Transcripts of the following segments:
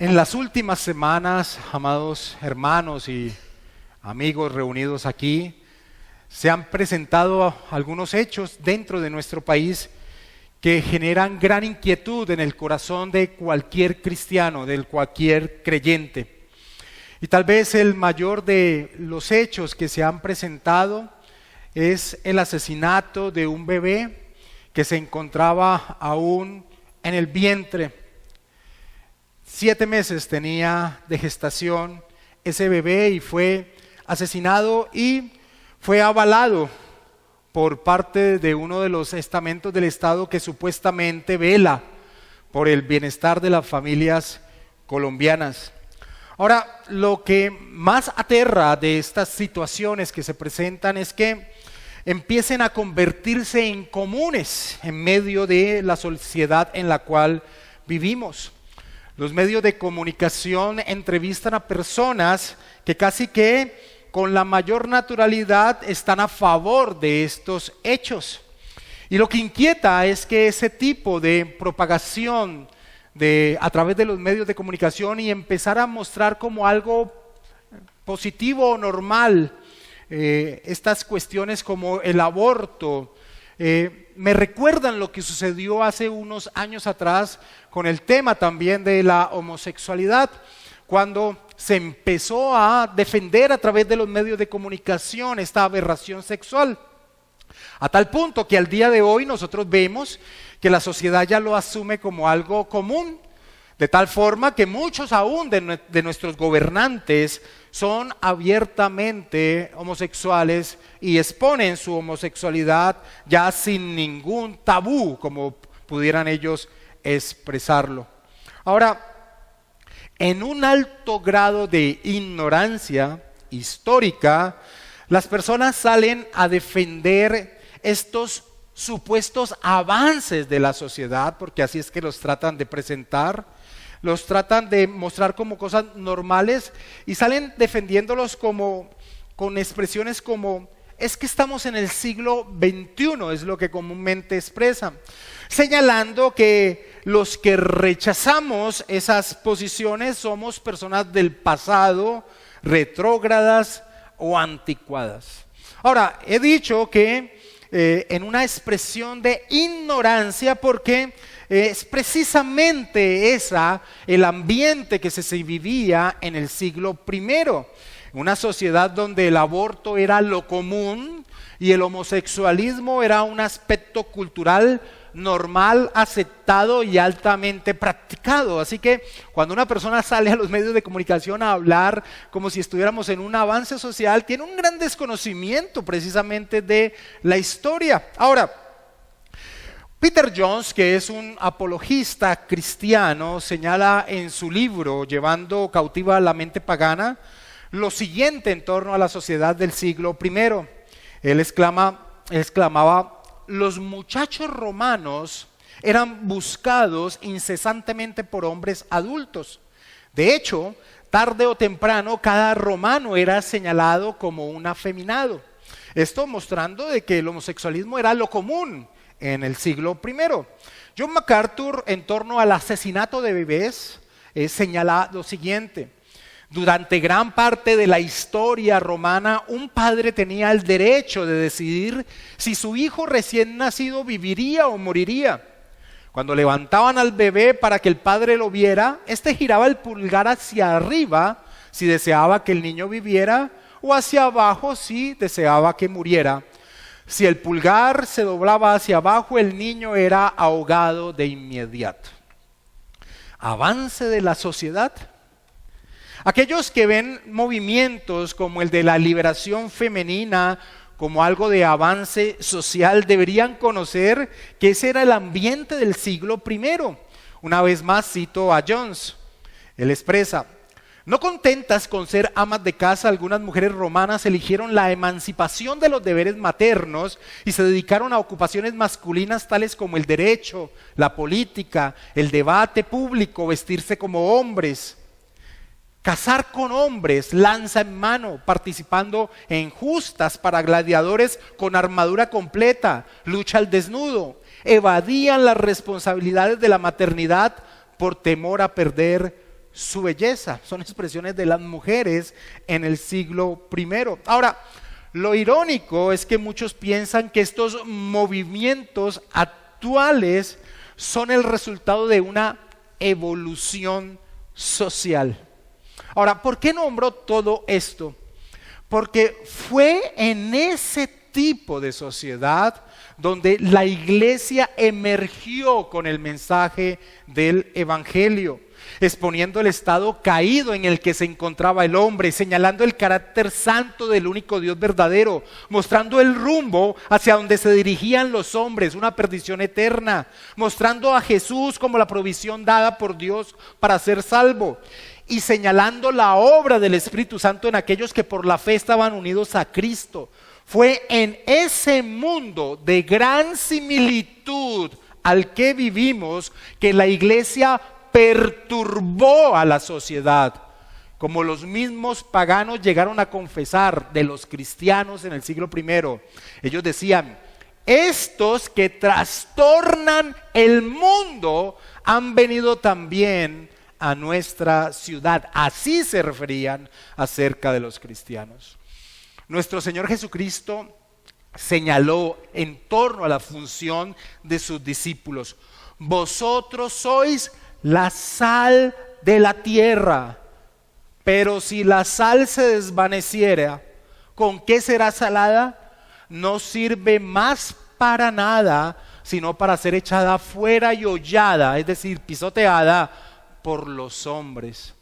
En las últimas semanas, amados hermanos y amigos reunidos aquí, se han presentado algunos hechos dentro de nuestro país que generan gran inquietud en el corazón de cualquier cristiano, de cualquier creyente. Y tal vez el mayor de los hechos que se han presentado es el asesinato de un bebé que se encontraba aún en el vientre. 7 meses tenía de gestación ese bebé y fue asesinado y fue avalado por parte de uno de los estamentos del Estado que supuestamente vela por el bienestar de las familias colombianas. Ahora, lo que más aterra de estas situaciones que se presentan es que empiecen a convertirse en comunes en medio de la sociedad en la cual vivimos. Los medios de comunicación entrevistan a personas que casi que con la mayor naturalidad están a favor de estos hechos. Y lo que inquieta es que ese tipo de propagación a través de los medios de comunicación y empezar a mostrar como algo positivo o normal estas cuestiones como el aborto, me recuerdan lo que sucedió hace unos años atrás con el tema también de la homosexualidad, cuando se empezó a defender a través de los medios de comunicación esta aberración sexual. A tal punto que al día de hoy nosotros vemos que la sociedad ya lo asume como algo común, de tal forma que muchos aún de nuestros gobernantes son abiertamente homosexuales y exponen su homosexualidad ya sin ningún tabú, como pudieran ellos expresarlo. Ahora, en un alto grado de ignorancia histórica, las personas salen a defender estos supuestos avances de la sociedad, porque así es que los tratan de presentar, los tratan de mostrar como cosas normales y salen defendiéndolos como con expresiones como es que estamos en el siglo XXI, es lo que comúnmente expresan, señalando que los que rechazamos esas posiciones somos personas del pasado, retrógradas o anticuadas. Ahora, he dicho que en una expresión de ignorancia porque es precisamente el ambiente que se vivía en el siglo I, una sociedad donde el aborto era lo común y el homosexualismo era un aspecto cultural normal, aceptado y altamente practicado. Así que cuando una persona sale a los medios de comunicación a hablar como si estuviéramos en un avance social, tiene un gran desconocimiento precisamente de la historia. Ahora, Peter Jones, que es un apologista cristiano, señala en su libro Llevando cautiva la mente pagana lo siguiente en torno a la sociedad del siglo I. Él exclamaba: los muchachos romanos eran buscados incesantemente por hombres adultos. De hecho, tarde o temprano, cada romano era señalado como un afeminado. Esto mostrando de que el homosexualismo era lo común en el siglo I. John MacArthur, en torno al asesinato de bebés, señala lo siguiente: durante gran parte de la historia romana, un padre tenía el derecho de decidir si su hijo recién nacido viviría o moriría. Cuando levantaban al bebé para que el padre lo viera, este giraba el pulgar hacia arriba si deseaba que el niño viviera, o hacia abajo si deseaba que muriera. Si el pulgar se doblaba hacia abajo, el niño era ahogado de inmediato. Avance de la sociedad. Aquellos que ven movimientos como el de la liberación femenina como algo de avance social deberían conocer que ese era el ambiente del siglo I. Una vez más cito a Jones. Él expresa: no contentas con ser amas de casa, algunas mujeres romanas eligieron la emancipación de los deberes maternos y se dedicaron a ocupaciones masculinas tales como el derecho, la política, el debate público, vestirse como hombres. Cazar con hombres, lanza en mano, participando en justas para gladiadores con armadura completa, lucha al desnudo, evadían las responsabilidades de la maternidad por temor a perder su belleza. Son expresiones de las mujeres en el siglo I. Ahora, lo irónico es que muchos piensan que estos movimientos actuales son el resultado de una evolución social. Ahora, ¿por qué nombro todo esto? Porque fue en ese tipo de sociedad donde la iglesia emergió con el mensaje del evangelio, exponiendo el estado caído en el que se encontraba el hombre, señalando el carácter santo del único Dios verdadero, mostrando el rumbo hacia donde se dirigían los hombres, una perdición eterna, mostrando a Jesús como la provisión dada por Dios para ser salvo, y señalando la obra del Espíritu Santo en aquellos que por la fe estaban unidos a Cristo. Fue en ese mundo de gran similitud al que vivimos que la iglesia perturbó a la sociedad, como los mismos paganos llegaron a confesar de los cristianos en el siglo I. Ellos decían: estos que trastornan el mundo han venido también a nuestra ciudad. Así se referían acerca de los cristianos. Nuestro Señor Jesucristo señaló en torno a la función de sus discípulos: vosotros sois la sal de la tierra, pero si la sal se desvaneciera, ¿con qué será salada? No sirve más para nada, sino para ser echada fuera y hollada, es decir, pisoteada por los hombres.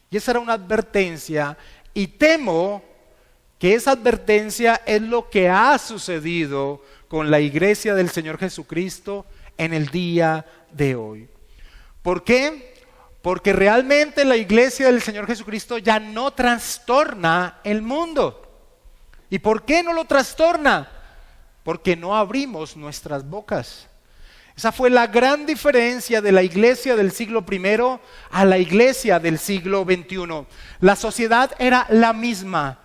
Y esa era una advertencia, y temo que esa advertencia es lo que ha sucedido con la iglesia del Señor Jesucristo en el día de hoy. ¿Por qué? Porque realmente la iglesia del Señor Jesucristo ya no trastorna el mundo. ¿Y por qué no lo trastorna? Porque no abrimos nuestras bocas. Esa fue la gran diferencia de la iglesia del siglo I a la iglesia del siglo XXI. La sociedad era la misma,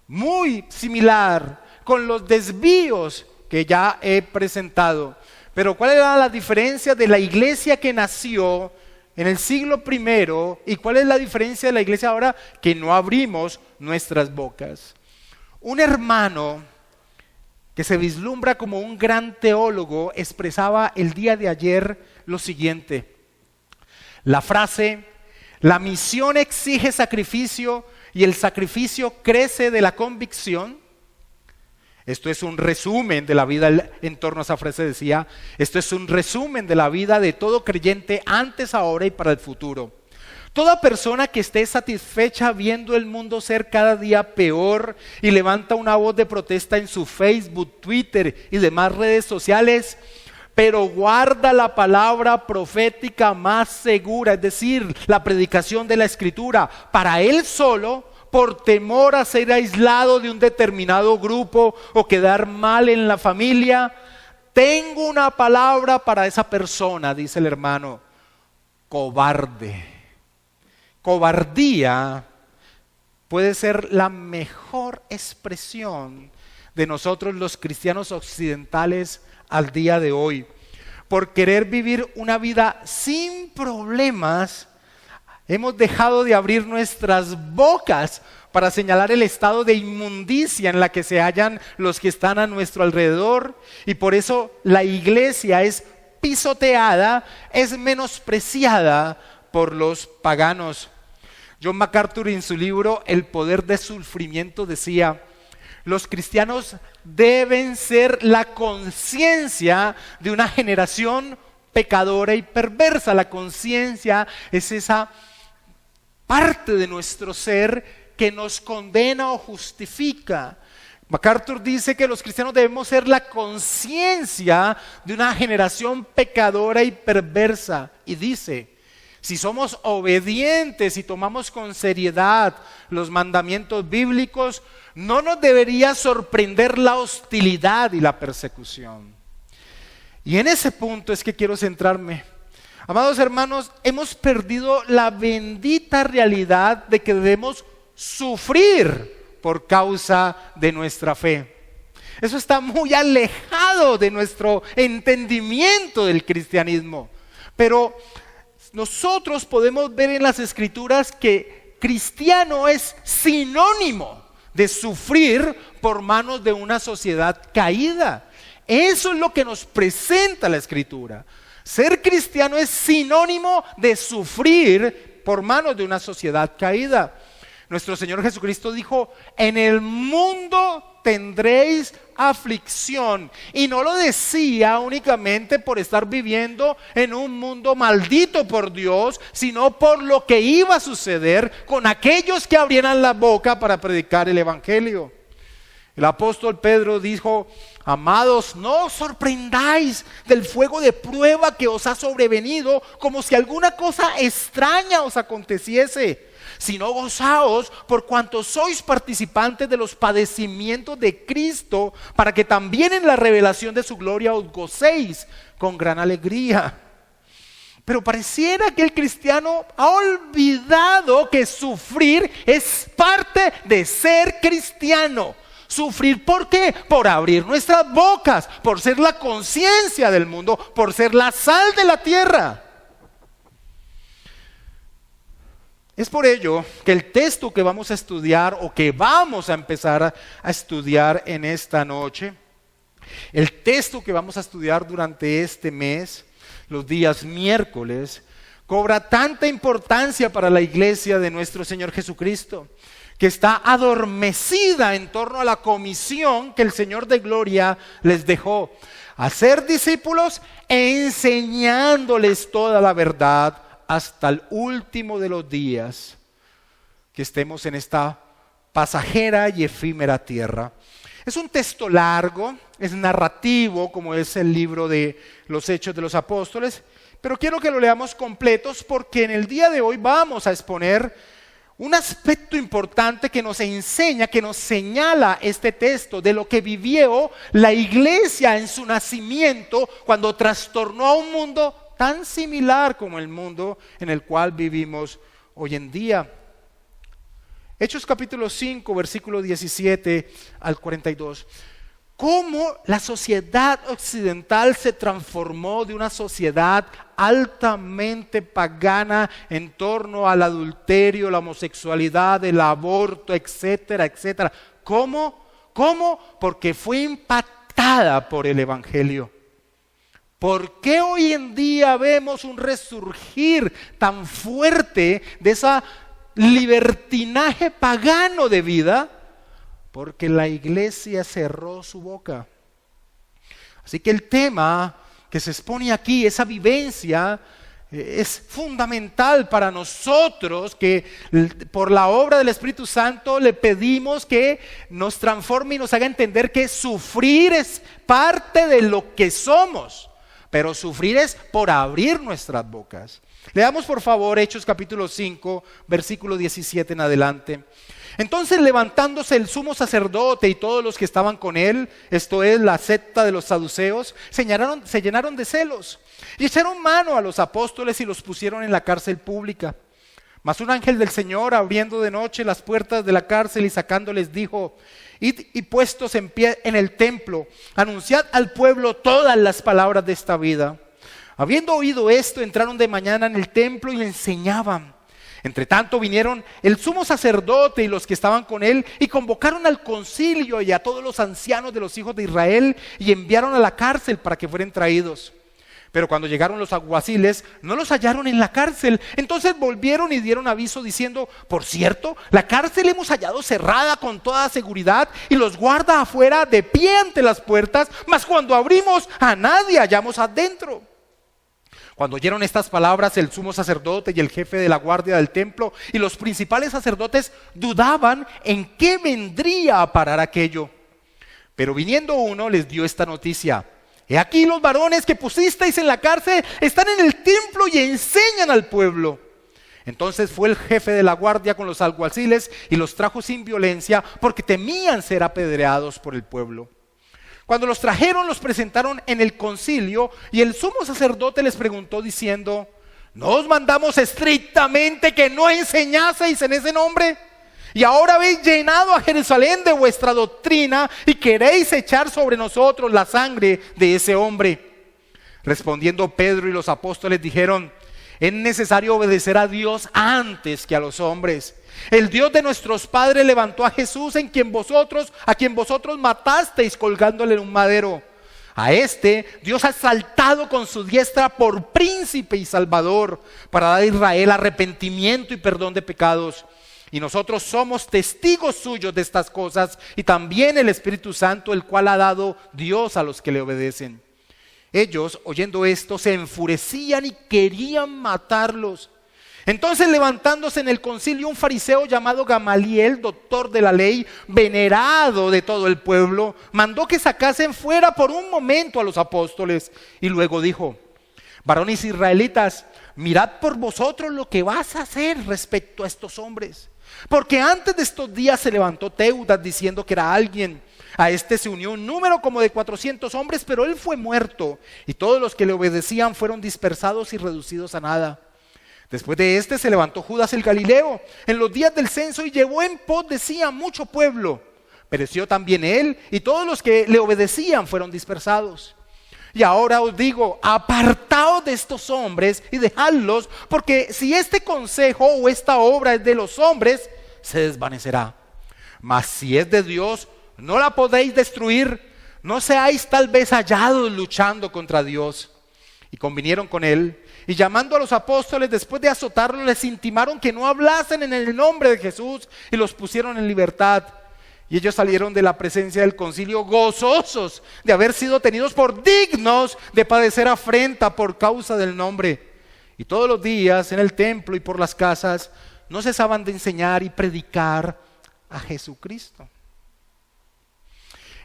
muy similar, con los desvíos que ya he presentado. Pero ¿cuál era la diferencia de la iglesia que nació en el siglo I y cuál es la diferencia de la iglesia ahora? Que no abrimos nuestras bocas. Un hermano que se vislumbra como un gran teólogo expresaba el día de ayer lo siguiente: la frase, la misión exige sacrificio y el sacrificio crece de la convicción. Esto es un resumen de la vida en torno a esa frase. Decía: esto es un resumen de la vida de todo creyente antes, ahora y para el futuro. Toda persona que esté satisfecha viendo el mundo ser cada día peor y levanta una voz de protesta en su Facebook, Twitter y demás redes sociales, pero guarda la palabra profética más segura, es decir, la predicación de la Escritura, para él solo, por temor a ser aislado de un determinado grupo o quedar mal en la familia, tengo una palabra para esa persona, dice el hermano: cobarde. Cobardía puede ser la mejor expresión de nosotros los cristianos occidentales al día de hoy. Por querer vivir una vida sin problemas, hemos dejado de abrir nuestras bocas para señalar el estado de inmundicia en la que se hallan los que están a nuestro alrededor, y por eso la iglesia es pisoteada, es menospreciada por los paganos. John MacArthur, en su libro El poder del sufrimiento, decía: los cristianos deben ser la conciencia de una generación pecadora y perversa. La conciencia es esa parte de nuestro ser que nos condena o justifica. MacArthur dice que los cristianos debemos ser la conciencia de una generación pecadora y perversa, y dice: si somos obedientes y tomamos con seriedad los mandamientos bíblicos, no nos debería sorprender la hostilidad y la persecución. Y en ese punto es que quiero centrarme. Amados hermanos, hemos perdido la bendita realidad de que debemos sufrir por causa de nuestra fe. Eso está muy alejado de nuestro entendimiento del cristianismo. Pero nosotros podemos ver en las Escrituras que cristiano es sinónimo de sufrir por manos de una sociedad caída. Eso es lo que nos presenta la Escritura. Ser cristiano es sinónimo de sufrir por manos de una sociedad caída. Nuestro Señor Jesucristo dijo: en el mundo tendréis aflicción. Y no lo decía únicamente por estar viviendo en un mundo maldito por Dios, sino por lo que iba a suceder con aquellos que abrieran la boca para predicar el Evangelio. El apóstol Pedro dijo: amados, no os sorprendáis del fuego de prueba que os ha sobrevenido, como si alguna cosa extraña os aconteciese, sino gozaos por cuanto sois participantes de los padecimientos de Cristo, para que también en la revelación de su gloria os gocéis con gran alegría. Pero pareciera que el cristiano ha olvidado que sufrir es parte de ser cristiano. Sufrir, ¿por qué? Por abrir nuestras bocas, por ser la conciencia del mundo, por ser la sal de la tierra. Es por ello que el texto que vamos a estudiar, o que vamos a empezar a estudiar en esta noche, el texto que vamos a estudiar durante este mes, los días miércoles, cobra tanta importancia para la iglesia de nuestro Señor Jesucristo, que está adormecida en torno a la comisión que el Señor de gloria les dejó: hacer discípulos enseñándoles toda la verdad hasta el último de los días que estemos en esta pasajera y efímera tierra. Es un texto largo, es narrativo, como es el libro de los Hechos de los Apóstoles, pero quiero que lo leamos completos, porque en el día de hoy vamos a exponer un aspecto importante que nos enseña, que nos señala este texto de lo que vivió la iglesia en su nacimiento, cuando trastornó a un mundo tan similar como el mundo en el cual vivimos hoy en día. Hechos capítulo 5, versículo 17 al 42. Cómo la sociedad occidental se transformó de una sociedad altamente pagana en torno al adulterio, la homosexualidad, el aborto, etcétera, etcétera. ¿Cómo? Porque fue impactada por el Evangelio. ¿Por qué hoy en día vemos un resurgir tan fuerte de ese libertinaje pagano de vida? Porque la iglesia cerró su boca. Así que el tema que se expone aquí, esa vivencia, es fundamental para nosotros, que por la obra del Espíritu Santo le pedimos que nos transforme y nos haga entender que sufrir es parte de lo que somos, pero sufrir es por abrir nuestras bocas. Leamos por favor Hechos capítulo 5, versículo 17 en adelante. Entonces, levantándose el sumo sacerdote y todos los que estaban con él, esto es la secta de los saduceos, se llenaron de celos y echaron mano a los apóstoles y los pusieron en la cárcel pública. Mas un ángel del Señor, abriendo de noche las puertas de la cárcel y sacándoles, dijo: id y puestos en pie en el templo, anunciad al pueblo todas las palabras de esta vida. Habiendo oído esto, entraron de mañana en el templo y le enseñaban. Entre tanto vinieron el sumo sacerdote y los que estaban con él y convocaron al concilio y a todos los ancianos de los hijos de Israel y enviaron a la cárcel para que fueran traídos. Pero cuando llegaron los alguaciles, no los hallaron en la cárcel. Entonces volvieron y dieron aviso diciendo: por cierto, la cárcel hemos hallado cerrada con toda seguridad y los guarda afuera de pie ante las puertas, mas cuando abrimos a nadie hallamos adentro. Cuando oyeron estas palabras, el sumo sacerdote y el jefe de la guardia del templo y los principales sacerdotes dudaban en qué vendría a parar aquello. Pero viniendo uno les dio esta noticia: he aquí los varones que pusisteis en la cárcel están en el templo y enseñan al pueblo. Entonces fue el jefe de la guardia con los alguaciles y los trajo sin violencia, porque temían ser apedreados por el pueblo. Cuando los trajeron, los presentaron en el concilio y el sumo sacerdote les preguntó diciendo: ¿no os mandamos estrictamente que no enseñaseis en ese nombre? Y ahora habéis llenado a Jerusalén de vuestra doctrina y queréis echar sobre nosotros la sangre de ese hombre. Respondiendo Pedro y los apóstoles dijeron: Es necesario obedecer a Dios antes que a los hombres. El Dios de nuestros padres levantó a Jesús, a quien vosotros matasteis colgándole en un madero. A este Dios ha exaltado con su diestra por príncipe y salvador, para dar a Israel arrepentimiento y perdón de pecados. Y nosotros somos testigos suyos de estas cosas, y también el Espíritu Santo, el cual ha dado Dios a los que le obedecen. Ellos, oyendo esto, se enfurecían y querían matarlos. Entonces, levantándose en el concilio un fariseo llamado Gamaliel, doctor de la ley, venerado de todo el pueblo, mandó que sacasen fuera por un momento a los apóstoles, y luego dijo: varones israelitas, mirad por vosotros lo que vas a hacer respecto a estos hombres. Porque antes de estos días se levantó Teudas diciendo que era alguien. A este se unió un número como de 400 hombres, pero él fue muerto, y todos los que le obedecían fueron dispersados y reducidos a nada. Después de este se levantó Judas el Galileo en los días del censo y llevó en pos de sí a mucho pueblo. Pereció también él, y todos los que le obedecían fueron dispersados. Y ahora os digo, apartaos de estos hombres y dejadlos, porque si este consejo o esta obra es de los hombres, se desvanecerá. Mas si es de Dios, no la podéis destruir. No seáis tal vez hallados luchando contra Dios. Y convinieron con él, y llamando a los apóstoles, después de azotarlos, les intimaron que no hablasen en el nombre de Jesús, y los pusieron en libertad. Y ellos salieron de la presencia del concilio gozosos de haber sido tenidos por dignos de padecer afrenta por causa del nombre. Y todos los días en el templo y por las casas no cesaban de enseñar y predicar a Jesucristo.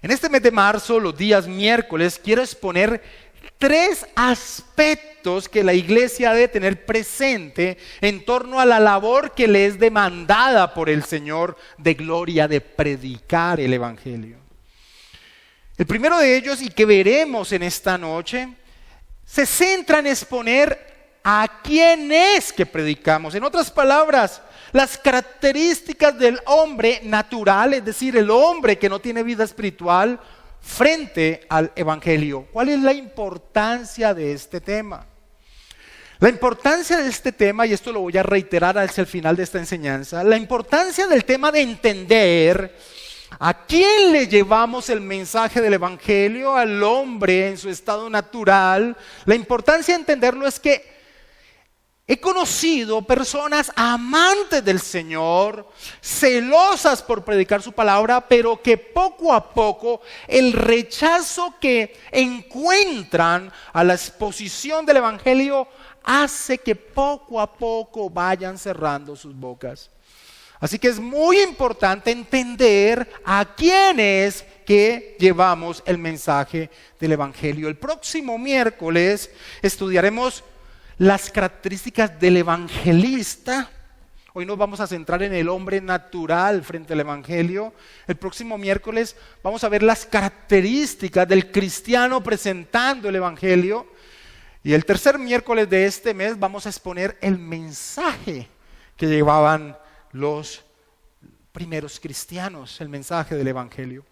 En este mes de marzo, los días miércoles, quiero exponer 3 aspectos que la iglesia debe tener presente en torno a la labor que le es demandada por el Señor de gloria, de predicar el evangelio. El primero de ellos, y que veremos en esta noche, se centra en exponer a quién es que predicamos. En otras palabras, las características del hombre natural, es decir, el hombre que no tiene vida espiritual, frente al evangelio. ¿Cuál es la importancia de este tema? La importancia de este tema, y esto lo voy a reiterar hacia el final de esta enseñanza, la importancia del tema de entender a quién le llevamos el mensaje del evangelio, al hombre en su estado natural. La importancia de entenderlo es que he conocido personas amantes del Señor, celosas por predicar su palabra, pero que poco a poco el rechazo que encuentran a la exposición del evangelio hace que poco a poco vayan cerrando sus bocas. Así que es muy importante entender a quién es que llevamos el mensaje del evangelio. El próximo miércoles estudiaremos las características del evangelista. Hoy nos vamos a centrar en el hombre natural frente al evangelio. El próximo miércoles vamos a ver las características del cristiano presentando el evangelio. Y el tercer miércoles de este mes vamos a exponer el mensaje que llevaban los primeros cristianos, el mensaje del evangelio.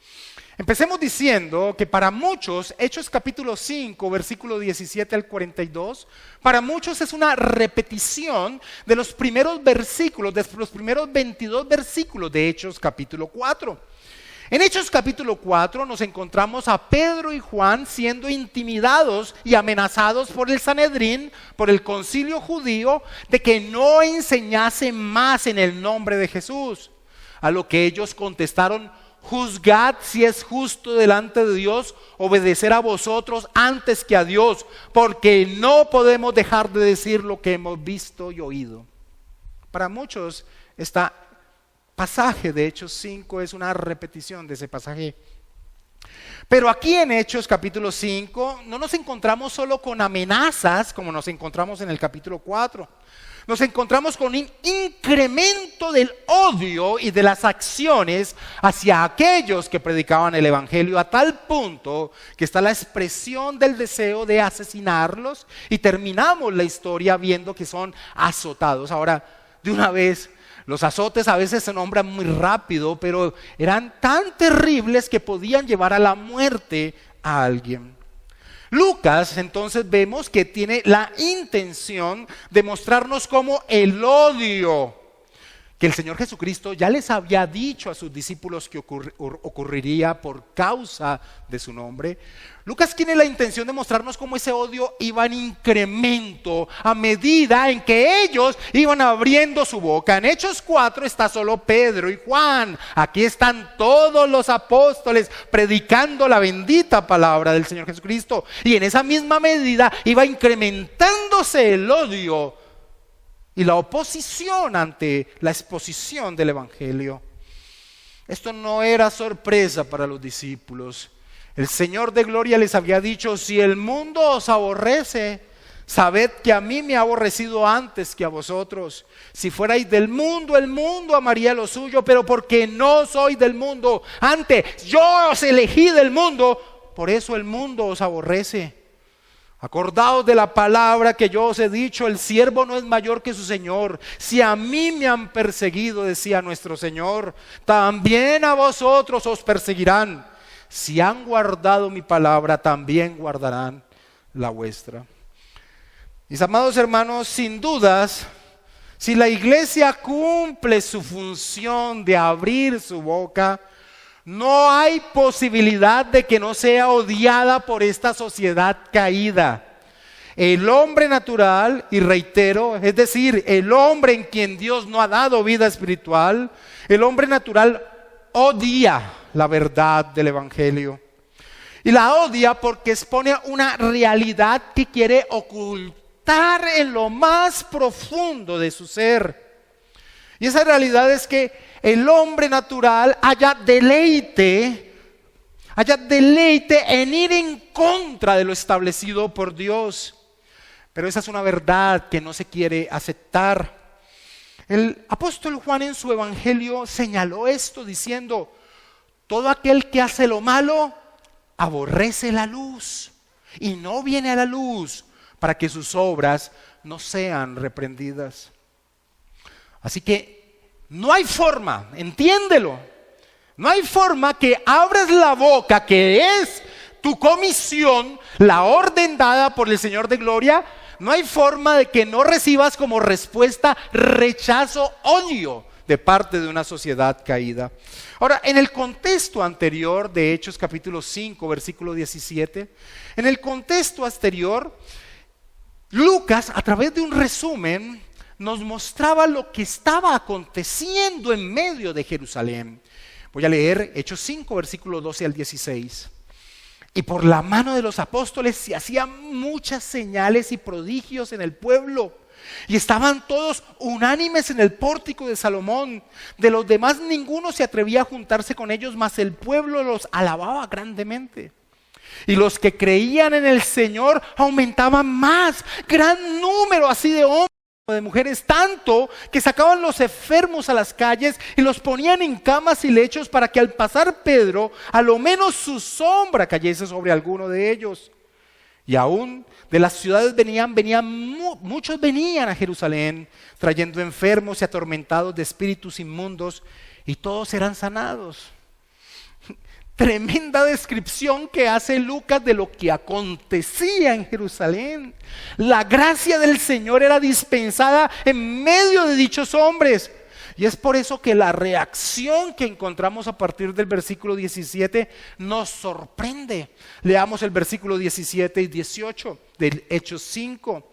Empecemos diciendo que para muchos, Hechos capítulo 5, versículo 17 al 42, para muchos es una repetición de los primeros versículos, de los primeros 22 versículos de Hechos capítulo 4. En Hechos capítulo 4 nos encontramos a Pedro y Juan siendo intimidados y amenazados por el Sanedrín, por el concilio judío, de que no enseñasen más en el nombre de Jesús. A lo que ellos contestaron: juzgad si es justo delante de Dios obedecer a vosotros antes que a Dios, porque no podemos dejar de decir lo que hemos visto y oído. Para muchos, este pasaje de Hechos 5 es una repetición de ese pasaje. Pero aquí en Hechos capítulo 5 no nos encontramos solo con amenazas como nos encontramos en el capítulo 4. Nos encontramos con un incremento del odio y de las acciones hacia aquellos que predicaban el evangelio, a tal punto que está la expresión del deseo de asesinarlos, y terminamos la historia viendo que son azotados. Ahora, de una vez, los azotes a veces se nombran muy rápido, pero eran tan terribles que podían llevar a la muerte a alguien. Lucas, entonces, vemos que tiene la intención de mostrarnos cómo el odio que el Señor Jesucristo ya les había dicho a sus discípulos que ocurriría por causa de su nombre. Lucas tiene la intención de mostrarnos cómo ese odio iba en incremento a medida en que ellos iban abriendo su boca. En Hechos 4 está solo Pedro y Juan. Aquí están todos los apóstoles predicando la bendita palabra del Señor Jesucristo. Y en esa misma medida iba incrementándose el odio y la oposición ante la exposición del Evangelio. Esto no era sorpresa para los discípulos. El Señor de gloria les había dicho: si el mundo os aborrece, sabed que a mí me ha aborrecido antes que a vosotros. Si fuerais del mundo, el mundo amaría lo suyo, pero porque no soy del mundo, antes yo os elegí del mundo, por eso el mundo os aborrece. Acordaos de la palabra que yo os he dicho: el siervo no es mayor que su Señor. Si a mí me han perseguido, decía nuestro Señor, también a vosotros os perseguirán. Si han guardado mi palabra, también guardarán la vuestra. Mis amados hermanos, sin dudas, si la iglesia cumple su función de abrir su boca, no hay posibilidad de que no sea odiada por esta sociedad caída. El hombre natural, y reitero, es decir, el hombre en quien Dios no ha dado vida espiritual, el hombre natural odia la verdad del Evangelio. Y la odia porque expone una realidad que quiere ocultar en lo más profundo de su ser. Y esa realidad es que el hombre natural haya deleite en ir en contra de lo establecido por Dios. Pero esa es una verdad que no se quiere aceptar. El apóstol Juan en su evangelio señaló esto diciendo: todo aquel que hace lo malo aborrece la luz y no viene a la luz para que sus obras no sean reprendidas. Así que no hay forma, entiéndelo, no hay forma que abras la boca, que es tu comisión, la orden dada por el Señor de gloria. No hay forma de que no recibas como respuesta rechazo, odio de parte de una sociedad caída. Ahora, en el contexto anterior de Hechos capítulo 5, versículo 17, en el contexto anterior, Lucas, a través de un resumen, nos mostraba lo que estaba aconteciendo en medio de Jerusalén. Voy a leer Hechos 5, versículos 12 al 16. Y por la mano de los apóstoles se hacían muchas señales y prodigios en el pueblo. Y estaban todos unánimes en el pórtico de Salomón. De los demás ninguno se atrevía a juntarse con ellos, mas el pueblo los alababa grandemente. Y los que creían en el Señor aumentaban más, gran número así de hombres, de mujeres, tanto que sacaban los enfermos a las calles y los ponían en camas y lechos para que al pasar Pedro, a lo menos su sombra cayese sobre alguno de ellos. Y aún de las ciudades muchos venían a Jerusalén, trayendo enfermos y atormentados de espíritus inmundos, y todos eran sanados. Tremenda descripción que hace Lucas de lo que acontecía en Jerusalén. La gracia del Señor era dispensada en medio de dichos hombres. Y es por eso que la reacción que encontramos a partir del versículo 17 nos sorprende. Leamos el versículo 17 y 18 del Hechos 5.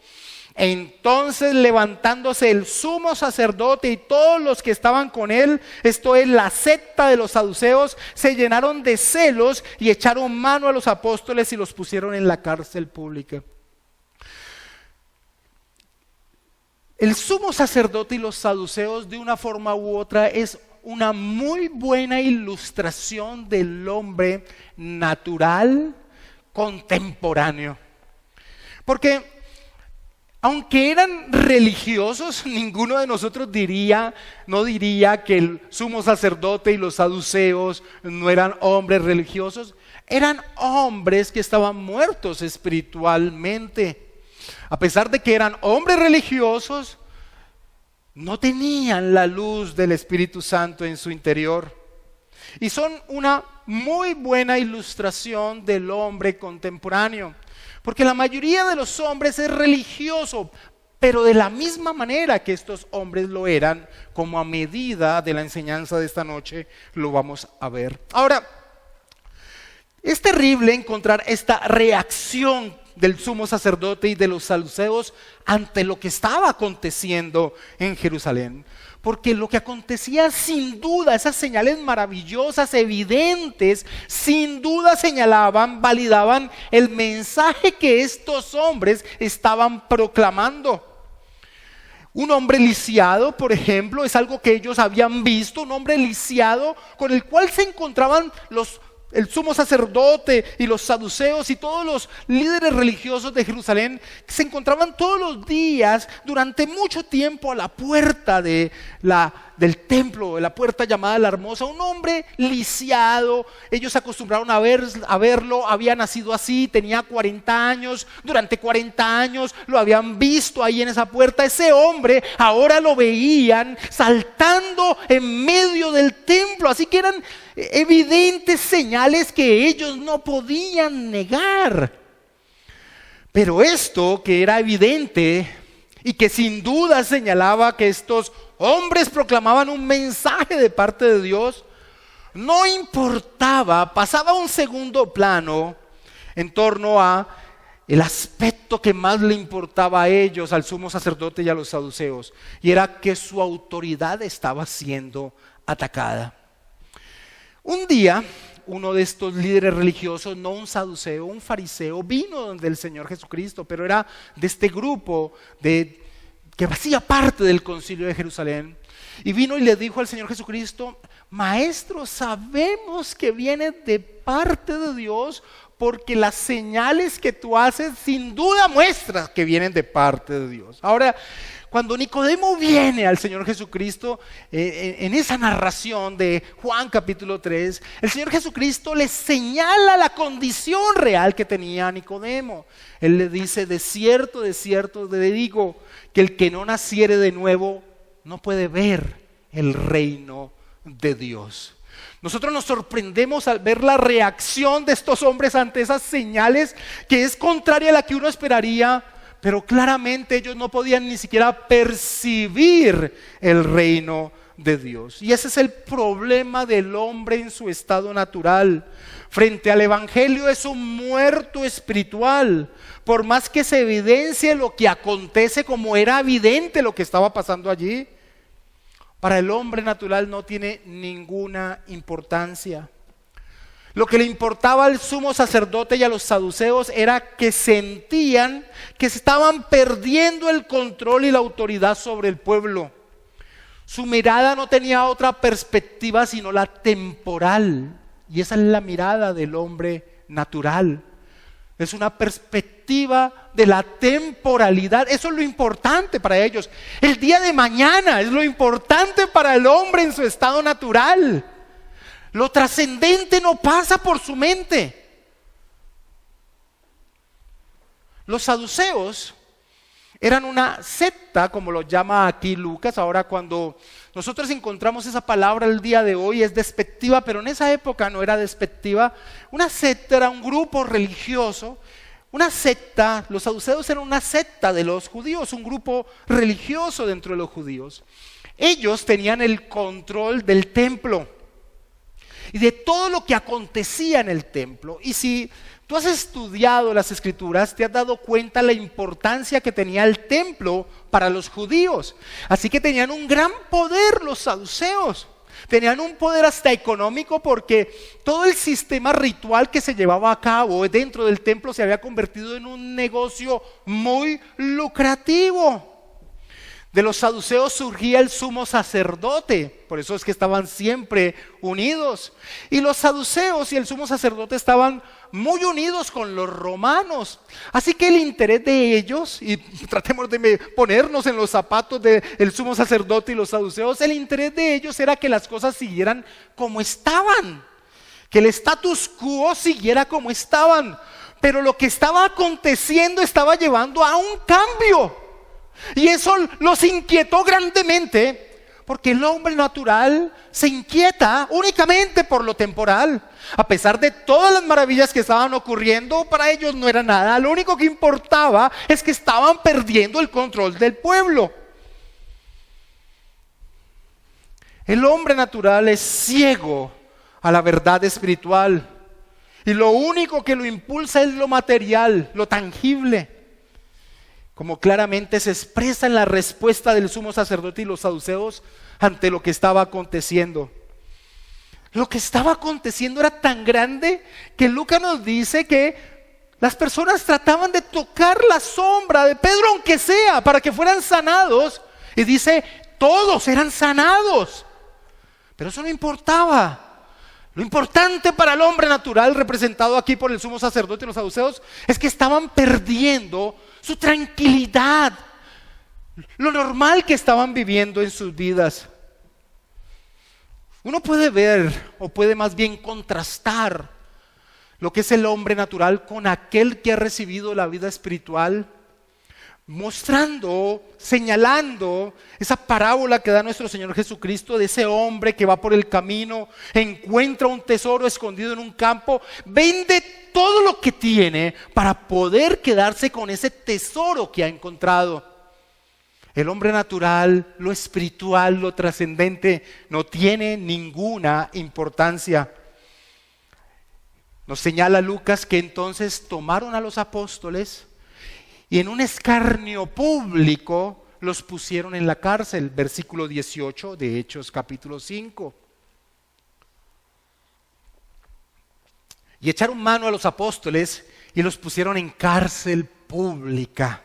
Entonces, levantándose el sumo sacerdote y todos los que estaban con él, esto es la secta de los saduceos, se llenaron de celos y echaron mano a los apóstoles y los pusieron en la cárcel pública. El sumo sacerdote y los saduceos, de una forma u otra, es una muy buena ilustración del hombre natural contemporáneo. Porque aunque eran religiosos, ninguno de nosotros no diría que el sumo sacerdote y los saduceos no eran hombres religiosos. Eran hombres que estaban muertos espiritualmente. A pesar de que eran hombres religiosos, no tenían la luz del Espíritu Santo en su interior. Y son una muy buena ilustración del hombre contemporáneo. Porque la mayoría de los hombres es religioso, pero de la misma manera que estos hombres lo eran, como a medida de la enseñanza de esta noche lo vamos a ver. Ahora, es terrible encontrar esta reacción del sumo sacerdote y de los saduceos ante lo que estaba aconteciendo en Jerusalén. Porque lo que acontecía sin duda, esas señales maravillosas, evidentes, sin duda señalaban, validaban el mensaje que estos hombres estaban proclamando. Un hombre lisiado, por ejemplo, es algo que ellos habían visto, un hombre lisiado con el cual se encontraban el sumo sacerdote y los saduceos y todos los líderes religiosos de Jerusalén, que se encontraban todos los días durante mucho tiempo a la puerta del templo, de la puerta llamada la Hermosa. Un hombre lisiado, ellos se acostumbraron a verlo, había nacido así, tenía 40 años, durante 40 años lo habían visto ahí en esa puerta. Ese hombre ahora lo veían saltando en medio del templo, así que eran evidentes señales que ellos no podían negar. Pero esto que era evidente y que sin duda señalaba que estos hombres proclamaban un mensaje de parte de Dios, no importaba, pasaba a un segundo plano en torno a el aspecto que más le importaba a ellos, al sumo sacerdote y a los saduceos, y era que su autoridad estaba siendo atacada. Un día, uno de estos líderes religiosos, no un saduceo, un fariseo, vino donde el Señor Jesucristo, pero era de este grupo que hacía parte del concilio de Jerusalén, y vino y le dijo al Señor Jesucristo: Maestro, sabemos que viene de parte de Dios, porque las señales que tú haces sin duda muestran que vienen de parte de Dios. Ahora, cuando Nicodemo viene al Señor Jesucristo, en esa narración de Juan capítulo 3, el Señor Jesucristo le señala la condición real que tenía Nicodemo. Él le dice: de cierto te digo, que el que no naciere de nuevo no puede ver el reino de Dios. Nosotros nos sorprendemos al ver la reacción de estos hombres ante esas señales, que es contraria a la que uno esperaría, pero claramente ellos no podían ni siquiera percibir el reino de Dios. Y ese es el problema del hombre en su estado natural. Frente al evangelio es un muerto espiritual. Por más que se evidencie lo que acontece, como era evidente lo que estaba pasando allí, para el hombre natural no tiene ninguna importancia. Lo que le importaba al sumo sacerdote y a los saduceos era que sentían que estaban perdiendo el control y la autoridad sobre el pueblo. Su mirada no tenía otra perspectiva sino la temporal, y esa es la mirada del hombre natural. Es una perspectiva de la temporalidad. Eso es lo importante para ellos. El día de mañana es lo importante para el hombre en su estado natural. Lo trascendente no pasa por su mente. Los saduceos eran una secta, como lo llama aquí Lucas. Ahora, cuando nosotros encontramos esa palabra el día de hoy, es despectiva, pero en esa época no era despectiva. Una secta era un grupo religioso. Una secta, los saduceos eran una secta de los judíos, un grupo religioso dentro de los judíos. Ellos tenían el control del templo y de todo lo que acontecía en el templo. Y si tú has estudiado las Escrituras, te has dado cuenta la importancia que tenía el templo para los judíos. Así que tenían un gran poder los saduceos. Tenían un poder hasta económico, porque todo el sistema ritual que se llevaba a cabo dentro del templo se había convertido en un negocio muy lucrativo. De los saduceos surgía el sumo sacerdote, por eso es que estaban siempre unidos. Y los saduceos y el sumo sacerdote estaban muy unidos con los romanos. Así que el interés de ellos, y tratemos de ponernos en los zapatos del sumo sacerdote y los saduceos, el interés de ellos era que las cosas siguieran como estaban, que el status quo siguiera como estaban. Pero lo que estaba aconteciendo estaba llevando a un cambio. Y eso los inquietó grandemente, Porque el hombre natural se inquieta únicamente por lo temporal. A pesar de todas las maravillas que estaban ocurriendo, para ellos no era nada. Lo único que importaba es que estaban perdiendo el control del pueblo. El hombre natural es ciego a la verdad espiritual. Y lo único que lo impulsa es lo material, lo tangible. Como claramente se expresa en la respuesta del sumo sacerdote y los saduceos ante lo que estaba aconteciendo. Lo que estaba aconteciendo era tan grande que Lucas nos dice que las personas trataban de tocar la sombra de Pedro, aunque sea, para que fueran sanados. Y dice, todos eran sanados. Pero eso no importaba. Lo importante para el hombre natural, representado aquí por el sumo sacerdote y los saduceos, es que estaban perdiendo su tranquilidad, lo normal que estaban viviendo en sus vidas. Uno puede ver, o puede más bien contrastar, lo que es el hombre natural con aquel que ha recibido la vida espiritual, mostrando, señalando esa parábola que da nuestro Señor Jesucristo de ese hombre que va por el camino, encuentra un tesoro escondido en un campo, vende todo lo que tiene para poder quedarse con ese tesoro que ha encontrado. El hombre natural, lo espiritual, lo trascendente, no tiene ninguna importancia. Nos señala Lucas que entonces tomaron a los apóstoles y en un escarnio público los pusieron en la cárcel. Versículo 18 de Hechos capítulo 5. Y echaron mano a los apóstoles y los pusieron en cárcel pública.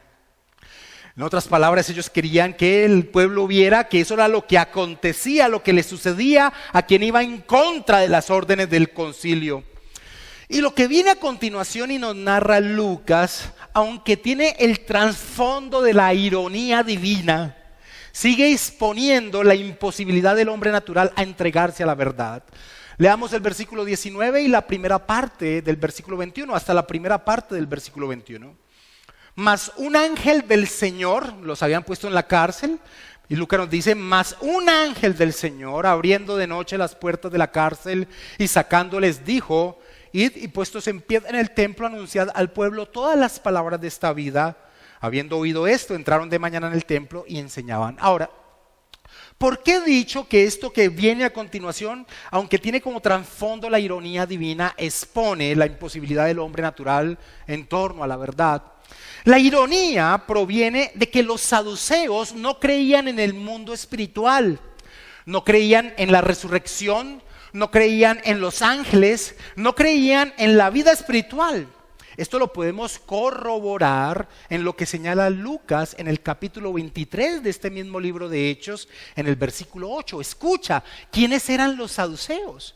En otras palabras, ellos querían que el pueblo viera que eso era lo que acontecía, lo que le sucedía a quien iba en contra de las órdenes del concilio. Y lo que viene a continuación y nos narra Lucas, aunque tiene el trasfondo de la ironía divina, sigue exponiendo la imposibilidad del hombre natural a entregarse a la verdad. Leamos el versículo 19 y la primera parte del versículo 21, hasta la primera parte del versículo 21. Mas un ángel del Señor, los habían puesto en la cárcel, y Lucas nos dice, mas un ángel del Señor, abriendo de noche las puertas de la cárcel y sacándoles, dijo, id y puestos en pie en el templo, anunciad al pueblo todas las palabras de esta vida. Habiendo oído esto, entraron de mañana en el templo y enseñaban. Ahora, ¿por qué he dicho que esto que viene a continuación, aunque tiene como trasfondo la ironía divina, expone la imposibilidad del hombre natural en torno a la verdad? La ironía proviene de que los saduceos no creían en el mundo espiritual, no creían en la resurrección, no creían en los ángeles, no creían en la vida espiritual. Esto lo podemos corroborar en lo que señala Lucas en el capítulo 23 de este mismo libro de Hechos, en el versículo 8. Escucha, ¿quiénes eran los saduceos?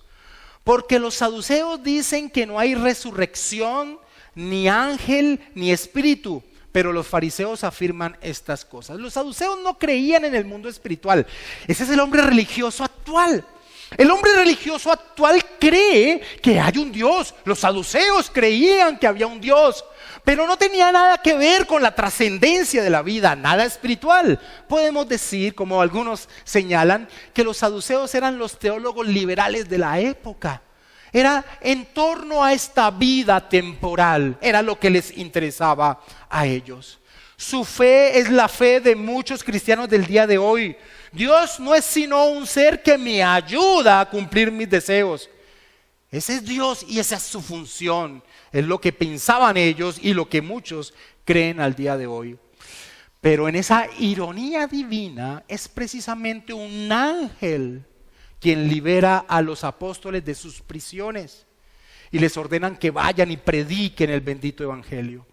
Porque los saduceos dicen que no hay resurrección, ni ángel, ni espíritu. Pero los fariseos afirman estas cosas. Los saduceos no creían en el mundo espiritual. Ese es el hombre religioso actual. El hombre religioso actual cree que hay un Dios. Los saduceos creían que había un Dios, pero no tenía nada que ver con la trascendencia de la vida, nada espiritual. Podemos decir, como algunos señalan, que los saduceos eran los teólogos liberales de la época. Era en torno a esta vida temporal, era lo que les interesaba a ellos. Su fe es la fe de muchos cristianos del día de hoy. Dios no es sino un ser que me ayuda a cumplir mis deseos. Ese es Dios y esa es su función. Es lo que pensaban ellos y lo que muchos creen al día de hoy. Pero en esa ironía divina es precisamente un ángel quien libera a los apóstoles de sus prisiones y les ordenan que vayan y prediquen el bendito evangelio.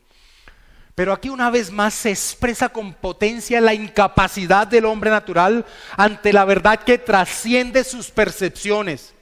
Pero aquí una vez más se expresa con potencia la incapacidad del hombre natural ante la verdad que trasciende sus percepciones.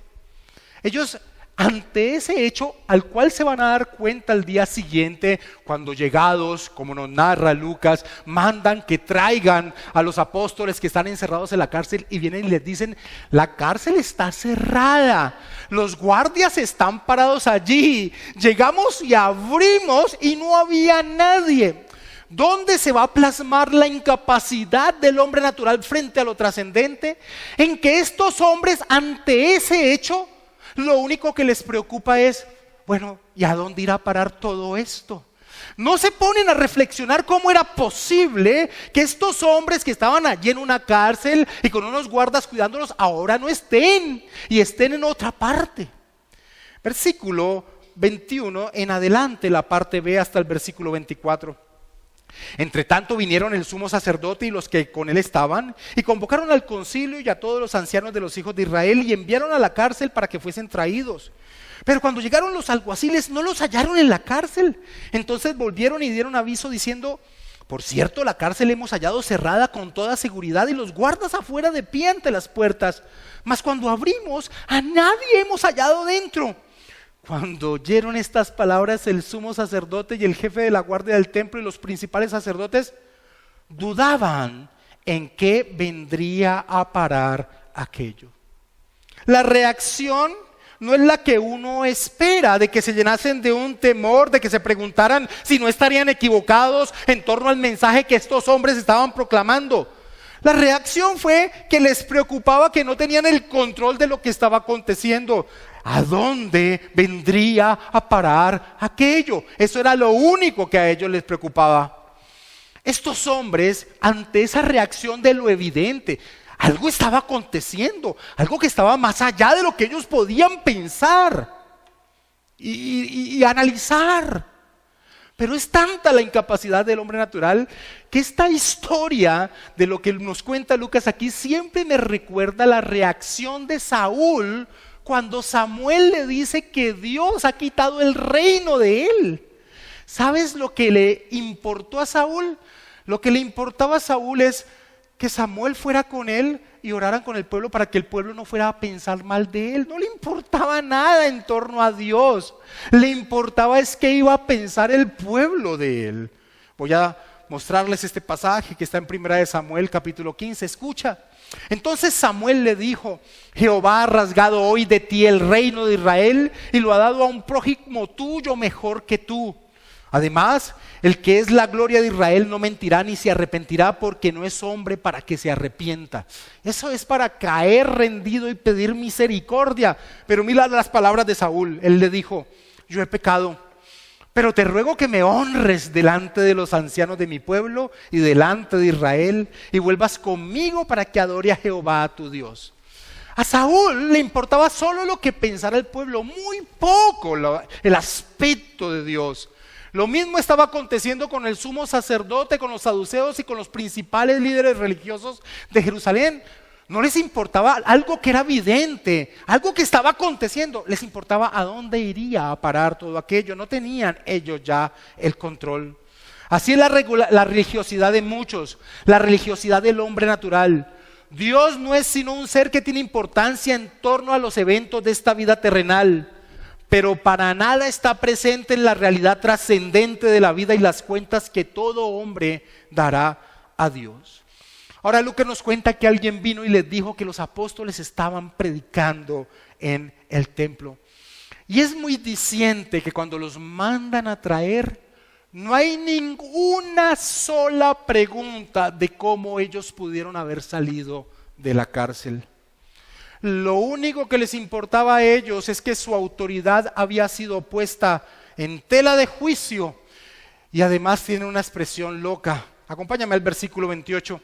Ellos, ante ese hecho al cual se van a dar cuenta al día siguiente, cuando llegados, como nos narra Lucas, mandan que traigan a los apóstoles que están encerrados en la cárcel y vienen y les dicen, la cárcel está cerrada, los guardias están parados allí, llegamos y abrimos y no había nadie. ¿Dónde se va a plasmar la incapacidad del hombre natural frente a lo trascendente? En que estos hombres, ante ese hecho, lo único que les preocupa es, bueno, ¿y a dónde irá a parar todo esto? No se ponen a reflexionar cómo era posible que estos hombres que estaban allí en una cárcel y con unos guardas cuidándolos, ahora no estén y estén en otra parte. Versículo 21 en adelante, la parte B hasta el versículo 24. Entre tanto vinieron el sumo sacerdote y los que con él estaban, y convocaron al concilio y a todos los ancianos de los hijos de Israel, y enviaron a la cárcel para que fuesen traídos. Pero cuando llegaron los alguaciles no los hallaron en la cárcel. Entonces volvieron y dieron aviso diciendo: por cierto, la cárcel hemos hallado cerrada con toda seguridad y los guardas afuera de pie ante las puertas. Mas cuando abrimos, a nadie hemos hallado dentro. Cuando oyeron estas palabras, el sumo sacerdote y el jefe de la guardia del templo y los principales sacerdotes dudaban en qué vendría a parar aquello. La reacción no es la que uno espera, de que se llenasen de un temor, de que se preguntaran si no estarían equivocados en torno al mensaje que estos hombres estaban proclamando. La reacción fue que les preocupaba que no tenían el control de lo que estaba aconteciendo. ¿A dónde vendría a parar aquello? Eso era lo único que a ellos les preocupaba. Estos hombres, ante esa reacción de lo evidente, algo estaba aconteciendo, algo que estaba más allá de lo que ellos podían pensar y analizar. Pero es tanta la incapacidad del hombre natural que esta historia de lo que nos cuenta Lucas aquí siempre me recuerda la reacción de Saúl cuando Samuel le dice que Dios ha quitado el reino de él. ¿Sabes lo que le importó a Saúl? Lo que le importaba a Saúl es que Samuel fuera con él y oraran con el pueblo para que el pueblo no fuera a pensar mal de él. No le importaba nada en torno a Dios. Le importaba es qué iba a pensar el pueblo de él. Voy a mostrarles este pasaje que está en 1 Samuel capítulo 15. Escucha. Entonces Samuel le dijo: Jehová ha rasgado hoy de ti el reino de Israel y lo ha dado a un prójimo tuyo mejor que tú. Además, el que es la gloria de Israel no mentirá ni se arrepentirá, porque no es hombre para que se arrepienta. Eso es para caer rendido y pedir misericordia. Pero mira las palabras de Saúl. Él le dijo: yo he pecado, pero te ruego que me honres delante de los ancianos de mi pueblo y delante de Israel, y vuelvas conmigo para que adore a Jehová tu Dios. A Saúl le importaba solo lo que pensara el pueblo, muy poco el aspecto de Dios. Lo mismo estaba aconteciendo con el sumo sacerdote, con los saduceos y con los principales líderes religiosos de Jerusalén. No les importaba algo que era evidente, algo que estaba aconteciendo. Les importaba a dónde iría a parar todo aquello. No tenían ellos ya el control. Así es la religiosidad de muchos, la religiosidad del hombre natural. Dios no es sino un ser que tiene importancia en torno a los eventos de esta vida terrenal, pero para nada está presente en la realidad trascendente de la vida y las cuentas que todo hombre dará a Dios. Ahora Lucas nos cuenta que alguien vino y les dijo que los apóstoles estaban predicando en el templo. Y es muy diciente que cuando los mandan a traer, no hay ninguna sola pregunta de cómo ellos pudieron haber salido de la cárcel. Lo único que les importaba a ellos es que su autoridad había sido puesta en tela de juicio, y además tiene una expresión loca. Acompáñame al versículo 28.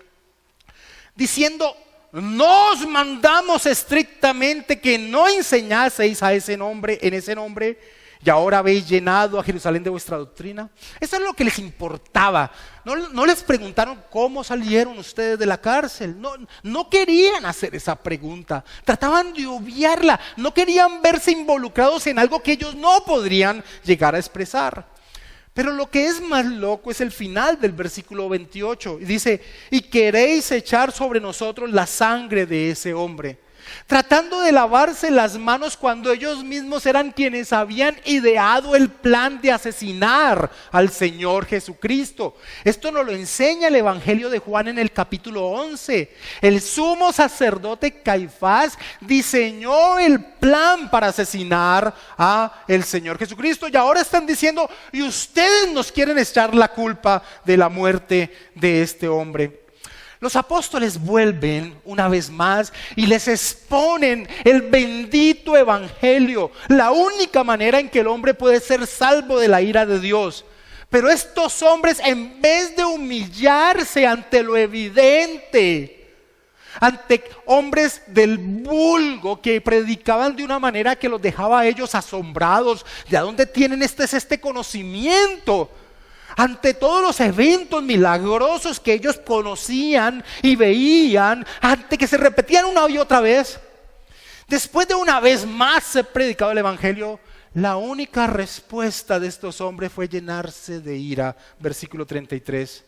Diciendo: nos mandamos estrictamente que no enseñaseis a ese nombre, en ese nombre, y ahora habéis llenado a Jerusalén de vuestra doctrina. Eso es lo que les importaba. No les preguntaron cómo salieron ustedes de la cárcel. No querían hacer esa pregunta. Trataban de obviarla. No querían verse involucrados en algo que ellos no podrían llegar a expresar. Pero lo que es más loco es el final del versículo 28. Y dice: y queréis echar sobre nosotros la sangre de ese hombre. tratando de lavarse las manos cuando ellos mismos eran quienes habían ideado el plan de asesinar al Señor Jesucristo. Esto nos lo enseña el Evangelio de Juan en el capítulo 11. El sumo sacerdote Caifás diseñó el plan para asesinar a el Señor Jesucristo, y ahora están diciendo: y ustedes nos quieren echar la culpa de la muerte de este hombre. Los apóstoles vuelven una vez más y les exponen el bendito evangelio, la única manera en que el hombre puede ser salvo de la ira de Dios. Pero estos hombres, en vez de humillarse ante lo evidente, ante hombres del vulgo que predicaban de una manera que los dejaba a ellos asombrados, ¿de dónde tienen este conocimiento? Ante todos los eventos milagrosos que ellos conocían y veían, ante que se repetían una y otra vez, después de una vez más ser predicado el evangelio, la única respuesta de estos hombres fue llenarse de ira. Versículo 33.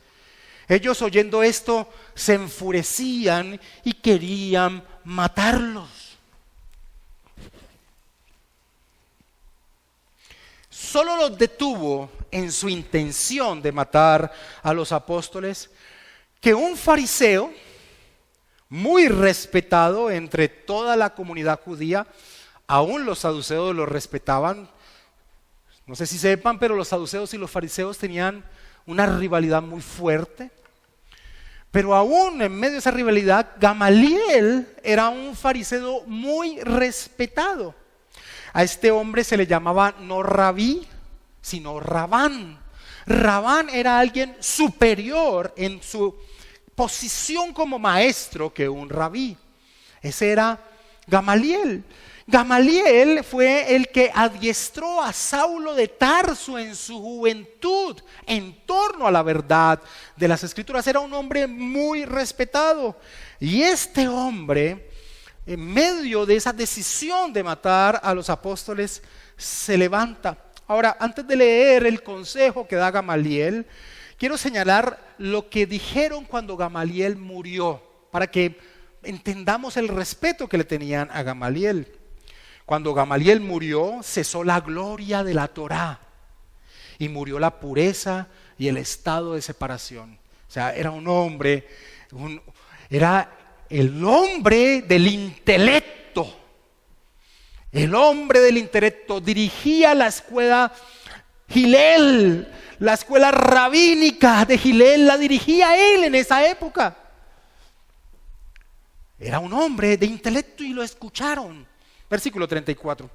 Ellos, oyendo esto, se enfurecían y querían matarlos. Solo los detuvo en su intención de matar a los apóstoles que un fariseo muy respetado entre toda la comunidad judía, aún los saduceos lo respetaban. No sé si sepan, pero los saduceos y los fariseos tenían una rivalidad muy fuerte. Pero aún en medio de esa rivalidad, Gamaliel era un fariseo muy respetado. A este hombre se le llamaba no rabí, sino Rabán. Rabán era alguien superior en su posición como maestro que un rabí. Ese era Gamaliel. Gamaliel fue el que adiestró a Saulo de Tarso en su juventud en torno a la verdad de las Escrituras. Era un hombre muy respetado. Y este hombre, en medio de esa decisión de matar a los apóstoles, se levanta. Ahora, antes de leer el consejo que da Gamaliel, quiero señalar lo que dijeron cuando Gamaliel murió, para que entendamos el respeto que le tenían a Gamaliel. Cuando Gamaliel murió, cesó la gloria de la Torá y murió la pureza y el estado de separación. O sea, era un hombre, era el hombre del intelecto. El hombre del intelecto dirigía la escuela Hillel, la escuela rabínica de Hillel, la dirigía él en esa época. Era un hombre de intelecto y lo escucharon. Versículo 34.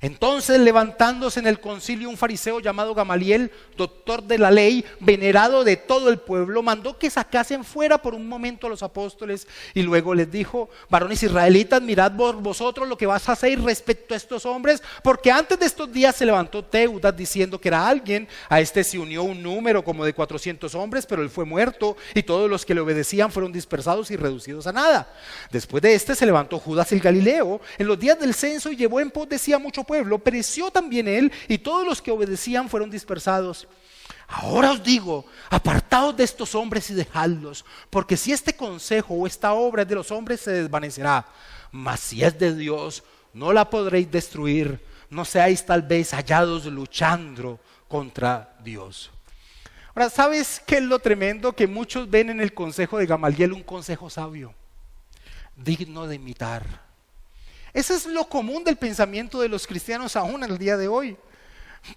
Entonces, levantándose en el concilio un fariseo llamado Gamaliel, doctor de la ley, venerado de todo el pueblo, mandó que sacasen fuera por un momento a los apóstoles y luego les dijo: varones israelitas, mirad vosotros lo que vas a hacer respecto a estos hombres, porque antes de estos días se levantó Teudas diciendo que era alguien. A este se unió un número como de 400 hombres, pero él fue muerto y todos los que le obedecían fueron dispersados y reducidos a nada. Después de este se levantó Judas el Galileo en los días del censo y llevó en pos de sí a mucho pueblo. Pereció también él y todos los que obedecían fueron dispersados. Ahora os digo, apartaos de estos hombres y dejadlos, porque si este consejo o esta obra es de los hombres se desvanecerá, mas si es de Dios no la podréis destruir. No seáis tal vez hallados luchando contra Dios. Ahora, ¿sabes qué es lo tremendo? Que muchos ven en el consejo de Gamaliel un consejo sabio, digno de imitar. Ese es lo común del pensamiento de los cristianos aún en el día de hoy.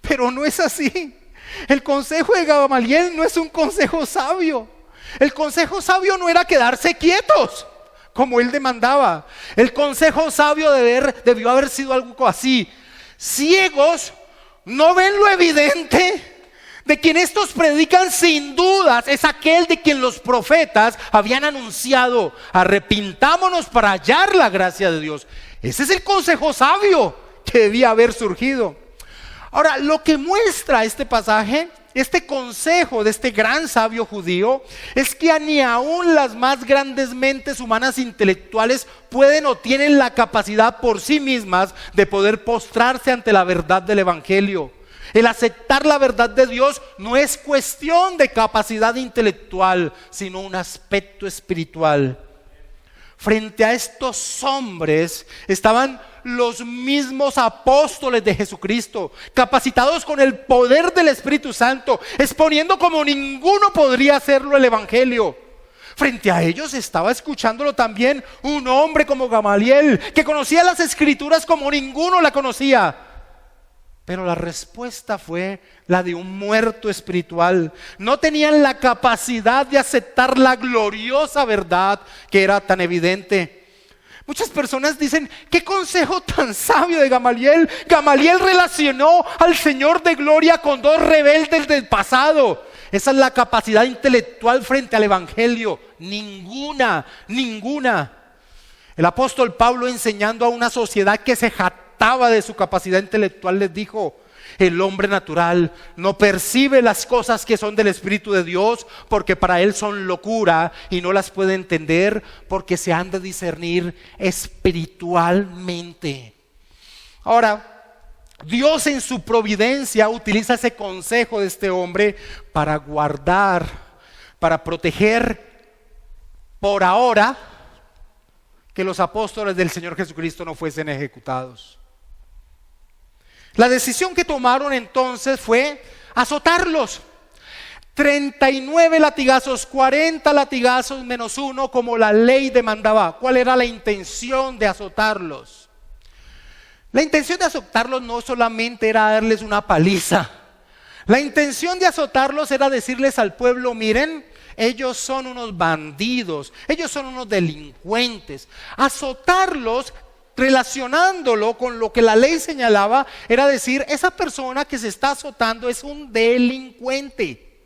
Pero no es así. El consejo de Gamaliel no es un consejo sabio. El consejo sabio no era quedarse quietos, como él demandaba. El consejo sabio debió haber sido algo así: ciegos, ¿no ven lo evidente? De quien estos predican sin dudas es aquel de quien los profetas habían anunciado: arrepintámonos para hallar la gracia de Dios. Ese es el consejo sabio que debía haber surgido. Ahora, lo que muestra este pasaje, este consejo de este gran sabio judío, es que ni aún las más grandes mentes humanas intelectuales pueden o tienen la capacidad por sí mismas de poder postrarse ante la verdad del evangelio. El aceptar la verdad de Dios no es cuestión de capacidad intelectual, sino un aspecto espiritual. Frente a estos hombres estaban los mismos apóstoles de Jesucristo, capacitados con el poder del Espíritu Santo, exponiendo como ninguno podría hacerlo el Evangelio. Frente a ellos estaba escuchándolo también un hombre como Gamaliel, que conocía las Escrituras como ninguno la conocía. Pero la respuesta fue la de un muerto espiritual. No tenían la capacidad de aceptar la gloriosa verdad que era tan evidente. Muchas personas dicen: ¿qué consejo tan sabio de Gamaliel? Gamaliel relacionó al Señor de gloria con dos rebeldes del pasado. Esa es la capacidad intelectual frente al Evangelio. Ninguna. El apóstol Pablo, enseñando a una sociedad que se jactaba de su capacidad intelectual, les dijo: el hombre natural no percibe las cosas que son del Espíritu de Dios, porque para él son locura y no las puede entender, porque se han de discernir espiritualmente. Ahora, Dios en su providencia utiliza ese consejo de este hombre para guardar, para proteger por ahora que los apóstoles del Señor Jesucristo no fuesen ejecutados. La decisión que tomaron entonces fue azotarlos. 39 latigazos, 40 latigazos menos uno, como la ley demandaba. ¿Cuál era la intención de azotarlos? La intención de azotarlos no solamente era darles una paliza. La intención de azotarlos era decirles al pueblo: miren, ellos son unos bandidos, ellos son unos delincuentes. Azotarlos, relacionándolo con lo que la ley señalaba, era decir: esa persona que se está azotando es un delincuente.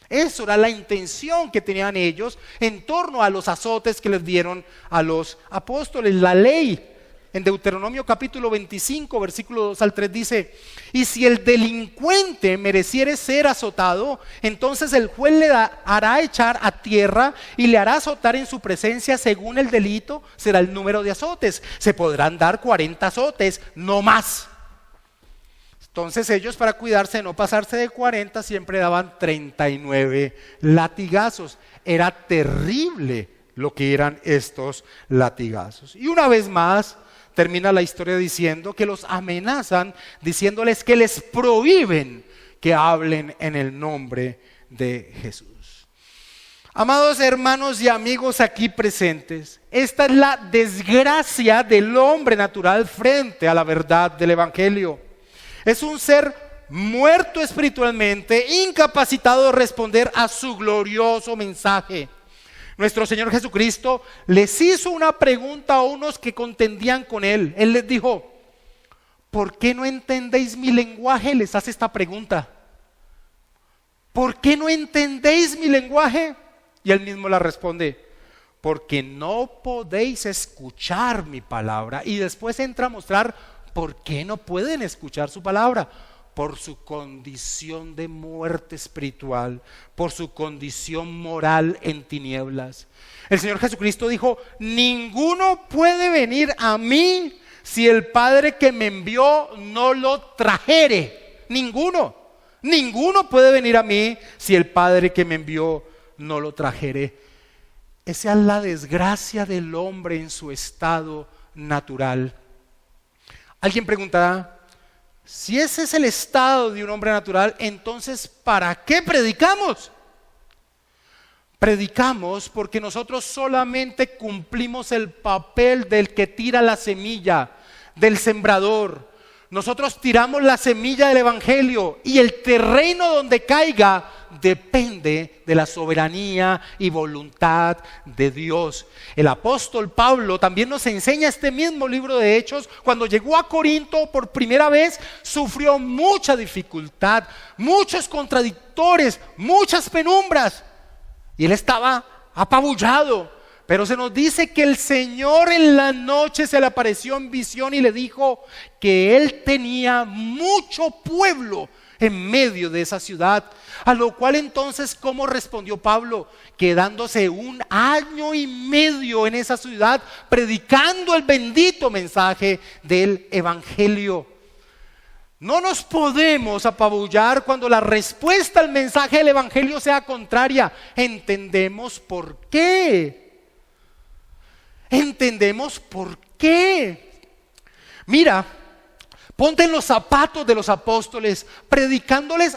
Eso era la intención que tenían ellos en torno a los azotes que les dieron a los apóstoles. La ley en Deuteronomio capítulo 25 versículo 2 al 3 dice: y si el delincuente mereciere ser azotado, entonces el juez le hará echar a tierra y le hará azotar en su presencia. Según el delito será el número de azotes. Se podrán dar 40 azotes, no más. Entonces ellos, para cuidarse de no pasarse de 40, siempre daban 39 latigazos. Era terrible lo que eran estos latigazos. Y una vez más termina la historia diciendo que los amenazan, diciéndoles que les prohíben que hablen en el nombre de Jesús. Amados hermanos y amigos aquí presentes, esta es la desgracia del hombre natural frente a la verdad del Evangelio. Es un ser muerto espiritualmente, incapacitado de responder a su glorioso mensaje. Nuestro Señor Jesucristo les hizo una pregunta a unos que contendían con Él. Él les dijo: ¿por qué no entendéis mi lenguaje? Les hace esta pregunta. ¿Por qué no entendéis mi lenguaje? Y Él mismo la responde: porque no podéis escuchar mi palabra. Y después entra a mostrar por qué no pueden escuchar su palabra. Por su condición de muerte espiritual, por su condición moral en tinieblas. El Señor Jesucristo dijo: ninguno puede venir a mí si el Padre que me envió no lo trajere. Ninguno puede venir a mí si el Padre que me envió no lo trajere. Esa es la desgracia del hombre en su estado natural. Alguien preguntará: si ese es el estado de un hombre natural, entonces ¿para qué predicamos? Predicamos porque nosotros solamente cumplimos el papel del que tira la semilla, del sembrador. Nosotros tiramos la semilla del Evangelio y el terreno donde caiga depende de la soberanía y voluntad de Dios. El apóstol Pablo también nos enseña este mismo libro de Hechos. Cuando llegó a Corinto por primera vez, sufrió mucha dificultad, muchos contradictores, muchas penumbras, y él estaba apabullado. Pero se nos dice que el Señor en la noche se le apareció en visión y le dijo que él tenía mucho pueblo en medio de esa ciudad. A lo cual entonces, ¿cómo respondió Pablo? Quedándose 1 año y medio en esa ciudad, predicando el bendito mensaje del Evangelio. No nos podemos apabullar cuando la respuesta al mensaje del Evangelio sea contraria. Entendemos por qué. entendemos por qué. Mira, ponte en los zapatos de los apóstoles, predicándoles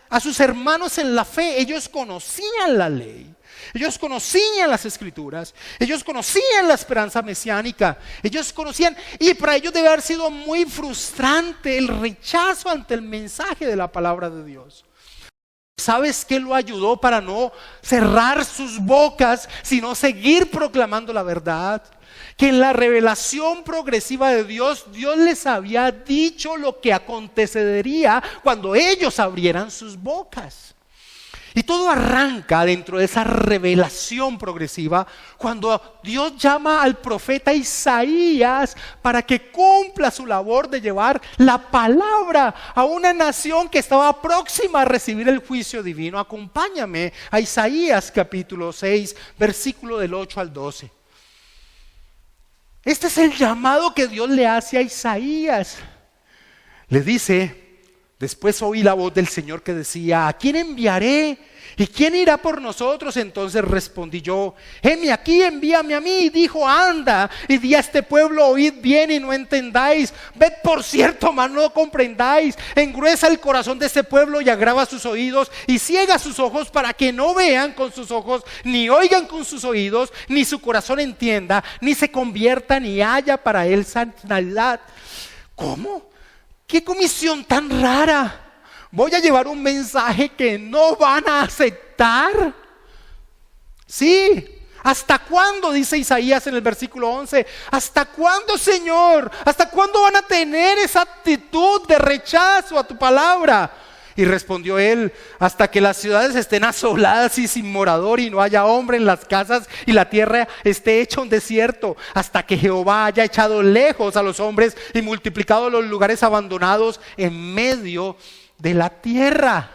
a sus hermanos en la fe. Ellos conocían la ley, ellos conocían las escrituras, ellos conocían la esperanza mesiánica, ellos conocían, y para ellos debe haber sido muy frustrante el rechazo ante el mensaje de la palabra de Dios. ¿Sabes qué lo ayudó para no cerrar sus bocas, sino seguir proclamando la verdad? Que en la revelación progresiva de Dios, Dios les había dicho lo que acontecería cuando ellos abrieran sus bocas. Y todo arranca dentro de esa revelación progresiva cuando Dios llama al profeta Isaías para que cumpla su labor de llevar la palabra a una nación que estaba próxima a recibir el juicio divino. Acompáñame a Isaías capítulo 6, versículo del 8 al 12. Este es el llamado que Dios le hace a Isaías. Le dice: después oí la voz del Señor que decía: ¿a quién enviaré? ¿Y quién irá por nosotros? Entonces respondí yo: heme aquí, envíame a mí. Y dijo: anda y di a este pueblo: oíd bien y no entendáis, ved por cierto, mas no comprendáis. Engruesa el corazón de este pueblo y agrava sus oídos y ciega sus ojos, para que no vean con sus ojos, ni oigan con sus oídos, ni su corazón entienda, ni se convierta, ni haya para él sanidad. ¿Cómo? ¿Qué comisión tan rara? ¿Voy a llevar un mensaje que no van a aceptar? Sí. ¿Hasta cuándo? Dice Isaías en el versículo 11. ¿Hasta cuándo, Señor? ¿Hasta cuándo van a tener esa actitud de rechazo a tu palabra? Y respondió él: hasta que las ciudades estén asoladas y sin morador, y no haya hombre en las casas, y la tierra esté hecha un desierto, hasta que Jehová haya echado lejos a los hombres y multiplicado los lugares abandonados en medio de la tierra.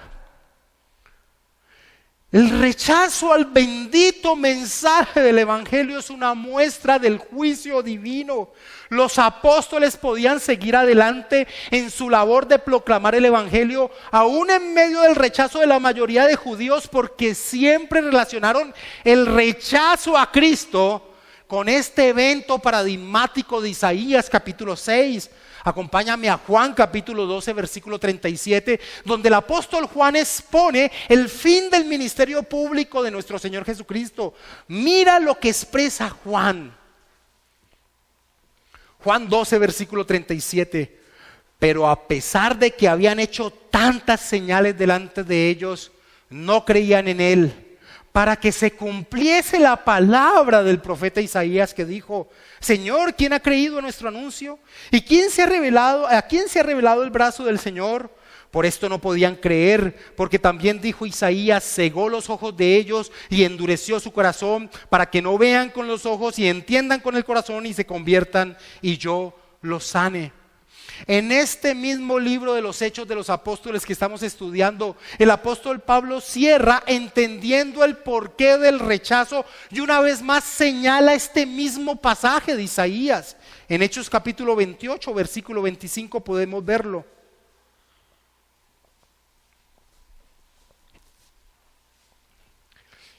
El rechazo al bendito mensaje del evangelio es una muestra del juicio divino. Los apóstoles podían seguir adelante en su labor de proclamar el evangelio aún en medio del rechazo de la mayoría de judíos, porque siempre relacionaron el rechazo a Cristo con este evento paradigmático de Isaías capítulo 6. Acompáñame a Juan capítulo 12 versículo 37, donde el apóstol Juan expone el fin del ministerio público de nuestro Señor Jesucristo. Mira lo que expresa Juan. Juan 12 versículo 37. Pero a pesar de que habían hecho tantas señales delante de ellos, no creían en él, para que se cumpliese la palabra del profeta Isaías, que dijo: Señor, ¿quién ha creído en nuestro anuncio? ¿Y a quién se ha revelado el brazo del Señor? Por esto no podían creer, porque también dijo Isaías: cegó los ojos de ellos y endureció su corazón, para que no vean con los ojos y entiendan con el corazón y se conviertan, y yo los sane. En este mismo libro de los Hechos de los Apóstoles que estamos estudiando, el apóstol Pablo cierra entendiendo el porqué del rechazo, y una vez más señala este mismo pasaje de Isaías. En Hechos capítulo 28 versículo 25 podemos verlo.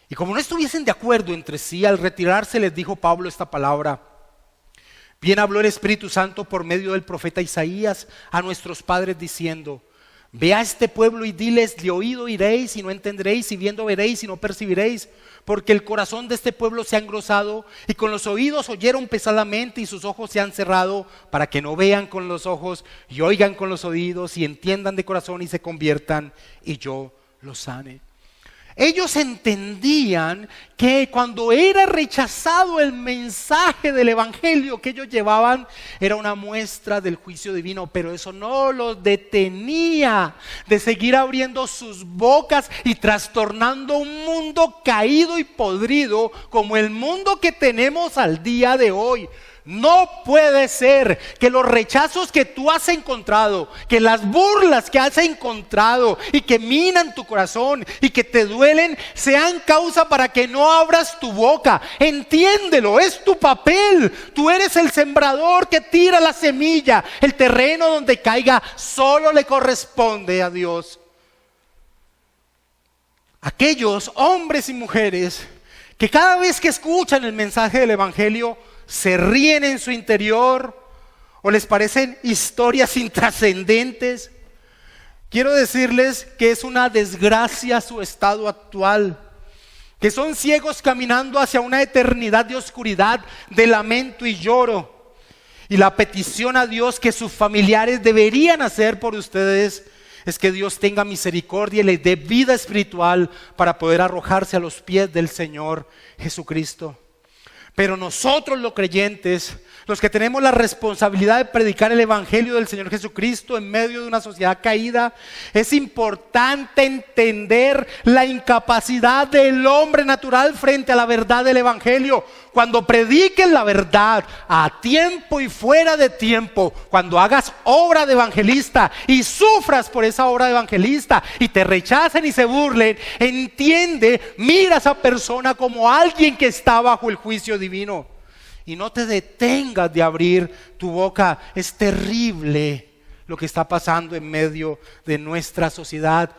Y como no estuviesen de acuerdo entre sí, al retirarse les dijo Pablo esta palabra: bien habló el Espíritu Santo por medio del profeta Isaías a nuestros padres diciendo: ve a este pueblo y diles: de oído iréis y no entenderéis, y viendo veréis y no percibiréis, porque el corazón de este pueblo se ha engrosado, y con los oídos oyeron pesadamente, y sus ojos se han cerrado, para que no vean con los ojos y oigan con los oídos y entiendan de corazón y se conviertan, y yo los sane. Ellos entendían que cuando era rechazado el mensaje del evangelio que ellos llevaban, era una muestra del juicio divino, pero eso no los detenía de seguir abriendo sus bocas y trastornando un mundo caído y podrido como el mundo que tenemos al día de hoy. No puede ser que los rechazos que tú has encontrado, que las burlas que has encontrado y que minan tu corazón y que te duelen, sean causa para que no abras tu boca. Entiéndelo, es tu papel. Tú eres el sembrador que tira la semilla. El terreno donde caiga solo le corresponde a Dios. Aquellos hombres y mujeres que cada vez que escuchan el mensaje del Evangelio se ríen en su interior o les parecen historias intrascendentes. Quiero decirles que es una desgracia su estado actual, que son ciegos caminando hacia una eternidad de oscuridad, de lamento y lloro. Y la petición a Dios que sus familiares deberían hacer por ustedes es que Dios tenga misericordia y les dé vida espiritual para poder arrojarse a los pies del Señor Jesucristo. Pero nosotros los creyentes, los que tenemos la responsabilidad de predicar el Evangelio del Señor Jesucristo en medio de una sociedad caída, es importante entender la incapacidad del hombre natural frente a la verdad del Evangelio. Cuando prediquen la verdad a tiempo y fuera de tiempo, cuando hagas obra de evangelista y sufras por esa obra de evangelista y te rechacen y se burlen, entiende, mira a esa persona como alguien que está bajo el juicio divino. Y no te detengas de abrir tu boca. Es terrible lo que está pasando en medio de nuestra sociedad.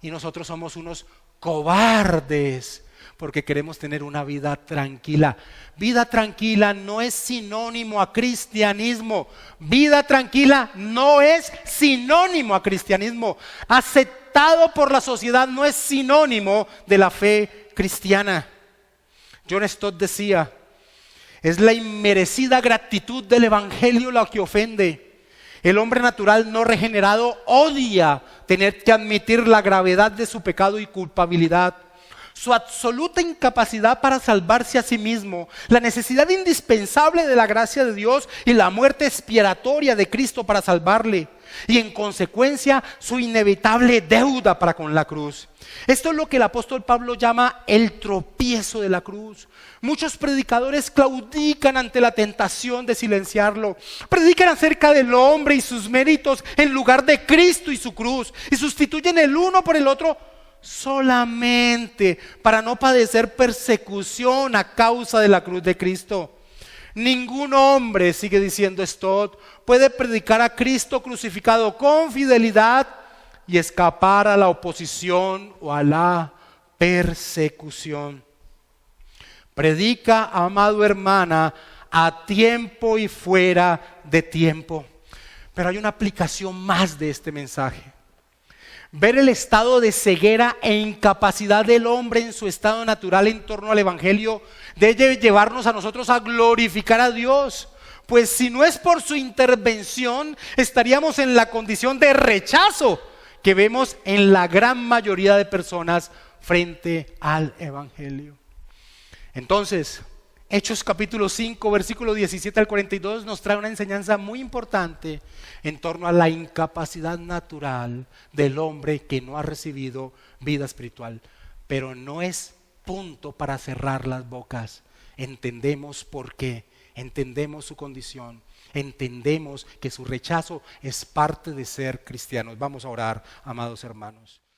Y nosotros somos unos cobardes porque queremos tener una vida tranquila. Vida tranquila no es sinónimo a cristianismo. Vida tranquila no es sinónimo a cristianismo. Aceptado por la sociedad no es sinónimo de la fe cristiana. John Stott decía: es la inmerecida gratitud del Evangelio la que ofende. El hombre natural no regenerado odia tener que admitir la gravedad de su pecado y culpabilidad, su absoluta incapacidad para salvarse a sí mismo, la necesidad indispensable de la gracia de Dios y la muerte expiatoria de Cristo para salvarle, y en consecuencia su inevitable deuda para con la cruz. Esto es lo que el apóstol Pablo llama el tropiezo de la cruz. Muchos predicadores claudican ante la tentación de silenciarlo. Predican acerca del hombre y sus méritos en lugar de Cristo y su cruz, y sustituyen el uno por el otro solamente para no padecer persecución a causa de la cruz de Cristo. Ningún hombre, sigue diciendo Stott, puede predicar a Cristo crucificado con fidelidad y escapar a la oposición o a la persecución. Predica, amado hermana, a tiempo y fuera de tiempo. Pero hay una aplicación más de este mensaje. Ver el estado de ceguera e incapacidad del hombre en su estado natural en torno al Evangelio debe llevarnos a nosotros a glorificar a Dios. Pues si no es por su intervención, estaríamos en la condición de rechazo que vemos en la gran mayoría de personas frente al Evangelio. Entonces, Hechos capítulo 5, versículo 17 al 42 nos trae una enseñanza muy importante en torno a la incapacidad natural del hombre que no ha recibido vida espiritual. Pero no es punto para cerrar las bocas. Entendemos por qué, entendemos su condición, entendemos que su rechazo es parte de ser cristianos. Vamos a orar, amados hermanos.